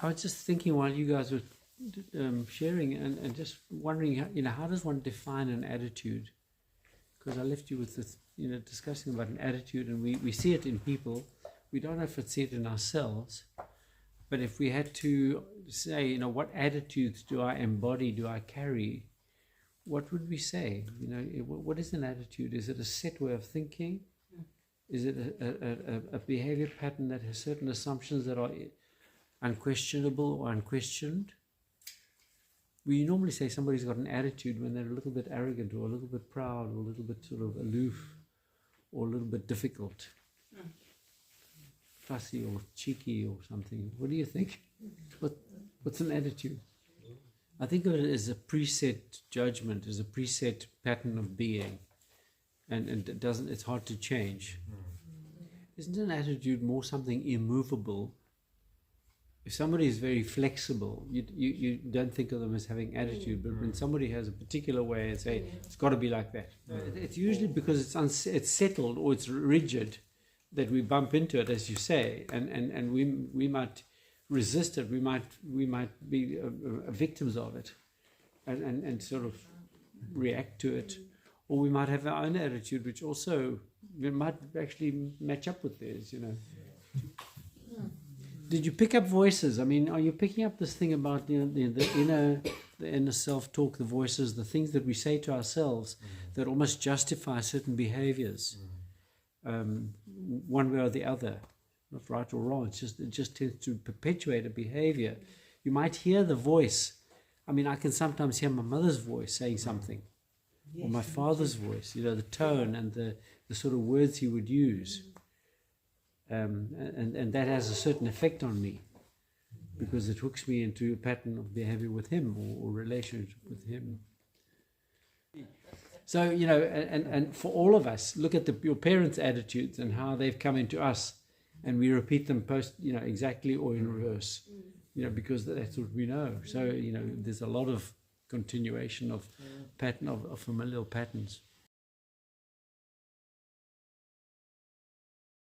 I was just thinking while you guys were sharing and just wondering, how does one define an attitude? Because I left you with this, discussing about an attitude, and we see it in people. We don't know if we see it in ourselves, but if we had to say, what attitudes do I embody, do I carry, what would we say? What is an attitude? Is it a set way of thinking? Is it a behavior pattern that has certain assumptions that are unquestionable or unquestioned? We normally say somebody's got an attitude when they're a little bit arrogant or a little bit proud or a little bit sort of aloof or a little bit difficult, fussy or cheeky or something. What do you think? What's an attitude? I think of it as a preset judgment, as a preset pattern of being, and it's hard to change. Isn't an attitude more something immovable? If somebody is very flexible, you don't think of them as having attitude, but when somebody has a particular way and say, it's got to be like that, it's usually because it's settled or it's rigid that we bump into it, as you say, and we might resist it, we might be victims of it and sort of react to it, or we might have our own attitude, which also we might actually match up with theirs, Did you pick up voices? I mean, are you picking up this thing about the inner self-talk, the voices, the things that we say to ourselves that almost justify certain behaviors, one way or the other, not right or wrong. It just tends to perpetuate a behavior. You might hear the voice. I mean, I can sometimes hear my mother's voice saying something, or my father's voice. The tone and the sort of words he would use. And that has a certain effect on me because it hooks me into a pattern of behavior with him or relationship with him. So, and for all of us, look at your parents' attitudes and how they've come into us, and we repeat them exactly or in reverse, because that's what we know. So, there's a lot of continuation of pattern of familial patterns.